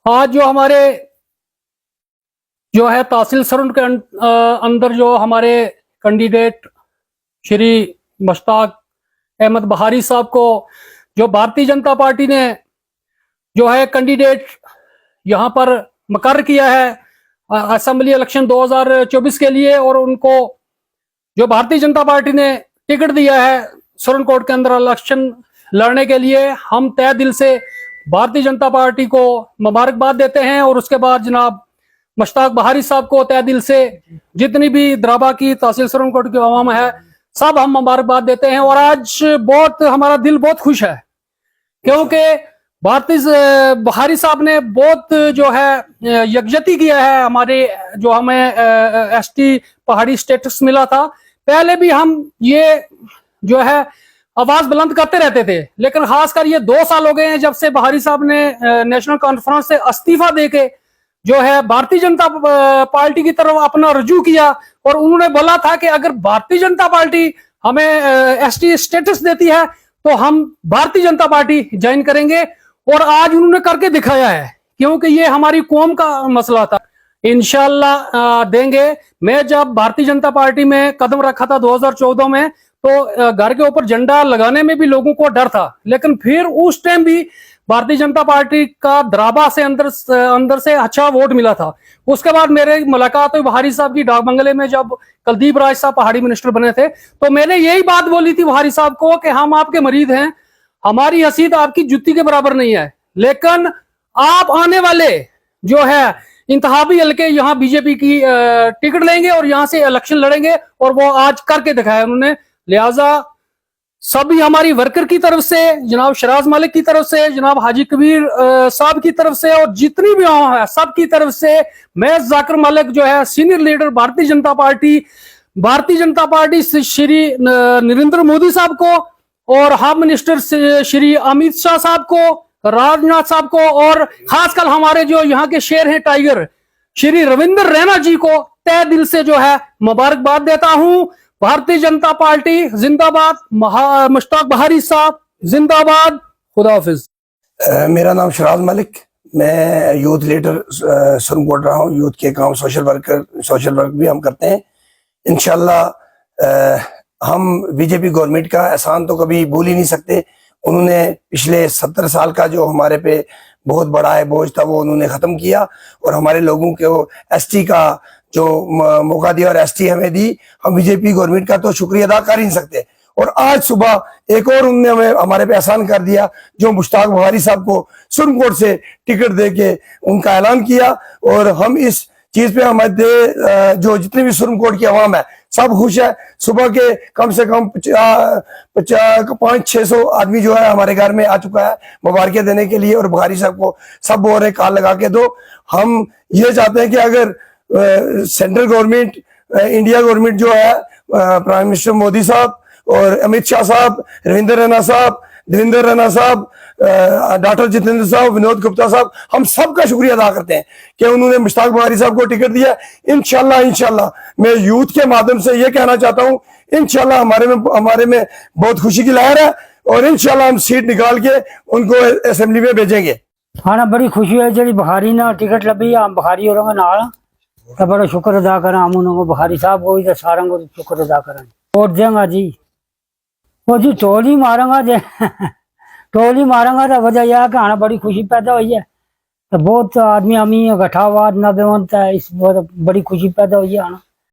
आज जो हमारे जो है तहसील सरुन के अंदर जो हमारे कैंडिडेट श्री मुश्ताक अहमद बहारी साहब को जो भारतीय जनता पार्टी ने जो है कैंडिडेट यहाँ पर मुकर्रर किया है असेंबली इलेक्शन 2024 के लिए, और उनको जो भारतीय जनता पार्टी ने टिकट दिया है सुरनकोट के अंदर इलेक्शन लड़ने के लिए, हम तय दिल से भारतीय जनता पार्टी को मुबारकबाद देते हैं। और उसके बाद जनाब मुश्ताक बहारी साहब को तय दिल से जितनी भी द्राबा की तहसील सुरनकोट की अवाम है सब हम मुबारकबाद देते हैं। और आज बहुत हमारा दिल बहुत खुश है क्योंकि भारतीय बहारी साहब ने बहुत जो है यकजहती किया है। हमारे जो हमें एसटी पहाड़ी स्टेटस मिला था, पहले भी हम ये जो है आवाज बुलंद करते रहते थे, लेकिन खासकर ये 2 साल हो गए हैं जब से बहारी साहब ने नेशनल कॉन्फ्रेंस से इस्तीफा देके जो है भारतीय जनता पार्टी की तरफ अपना रुजू किया। और उन्होंने बोला था कि अगर भारतीय जनता पार्टी हमें एसटी स्टेटस देती है तो हम भारतीय जनता पार्टी ज्वाइन करेंगे, और आज उन्होंने करके दिखाया है क्योंकि ये हमारी कौम का मसला था। इंशाल्लाह देंगे। मैं जब भारतीय जनता पार्टी में कदम रखा था 2014 में, तो घर के ऊपर झंडा लगाने में भी लोगों को डर था, लेकिन फिर उस टाइम भी भारतीय जनता पार्टी का द्राबा से अंदर से अच्छा वोट मिला था। उसके बाद मेरे मुलाकात हुई बहारी साहब की डाक बंगले में, जब कुलदीप राज साहब पहाड़ी मिनिस्टर बने थे, तो मैंने यही बात बोली थी बहारी साहब को कि हम आपके मरीद हैं, हमारी हसीयत आपकी जुत्ती के बराबर नहीं है, लेकिन आप आने वाले जो है इंतहाबी हल्के यहाँ बीजेपी की टिकट लेंगे और यहाँ से इलेक्शन लड़ेंगे, और वो आज करके दिखाया उन्होंने। लिहाजा सभी हमारी वर्कर की तरफ से, जनाब शराज मालिक की तरफ से, जनाब हाजी कबीर साहब की तरफ से, और जितनी भी है सब की तरफ से, मैं जाकिर मलिक जो है senior leader Bharatiya Janata party Shri Narendra Modi साहब को, और होम मिनिस्टर श्री अमित शाह साहब को, राजनाथ साहब को, और खासकर हमारे जो यहाँ के शेर हैं टाइगर श्री रविंद्र रैना जी को तय दिल से जो है मुबारकबाद देता हूं। भारतीय जनता पार्टी जिंदाबाद, मुश्ताक बहारी साहब जिंदाबाद, खुदा हाफिज। मेरा नाम शराज मलिक, मैं यूथ लीडर सुरनकोट रहा हूँ। यूथ के काम सोशल वर्क भी हम करते हैं। इंशाल्लाह हम बीजेपी गवर्नमेंट का एहसान तो कभी भूल ही नहीं सकते। उन्होंने पिछले 70 साल का जो हमारे पे बहुत बड़ा है बोझ था वो उन्होंने खत्म किया, और हमारे लोगों को एसटी का जो मौका दिया और एसटी हमें दी। हम बीजेपी गवर्नमेंट का तो शुक्रिया अदा कर ही नहीं सकते। और आज सुबह एक और उन्होंने हमें हमारे पे एहसान कर दिया, जो मुश्ताक बहारी साहब को सुरनकोट से टिकट देके उनका ऐलान किया। और हम इस चीज पे हमारे जो जितने भी सुरनकोट की आवाम है सब खुश है। सुबह के कम से कम 500-600 आदमी जो है हमारे घर में आ चुका है मुबारकें देने के लिए, और बहारी साहब को सब बोल रहे कॉल लगा के दो। हम ये चाहते हैं कि अगर सेंट्रल गवर्नमेंट, इंडिया गवर्नमेंट जो है, प्राइम मिनिस्टर मोदी साहब और अमित शाह साहब, रविंद्र रैना साहब, देवेंद्र रैना साहब, डॉक्टर जितेंद्र साहब, विनोद गुप्ता साहब, हम सबका शुक्रिया अदा करते हैं कि उन्होंने मुश्ताक बहारी साहब को टिकट दिया। इंशाल्लाह मैं यूथ के माध्यम से ये कहना चाहता हूँ, इंशाल्लाह हमारे में बहुत खुशी की लहर है, और इंशाल्लाह हम सीट निकाल के उनको असेंबली में भेजेंगे। हाँ, बड़ी खुशी है जी बहारी ना टिकट लभी, हम बहारी और नाल तो बड़ा शुक्र अदा करा। हम उन्होंने बहारी साहब को भी सारा को शुक्र अदा करें। वोट देंगे जी, वो जी टोली मारेंगा जी टोली मारेंगा तो वजह यह है कि हाँ बड़ी खुशी पैदा हुई है, तो बहुत आदमी हमें इकट्ठा हुआ ना बेवंत है, इस बहुत बड़ी खुशी पैदा हुई है।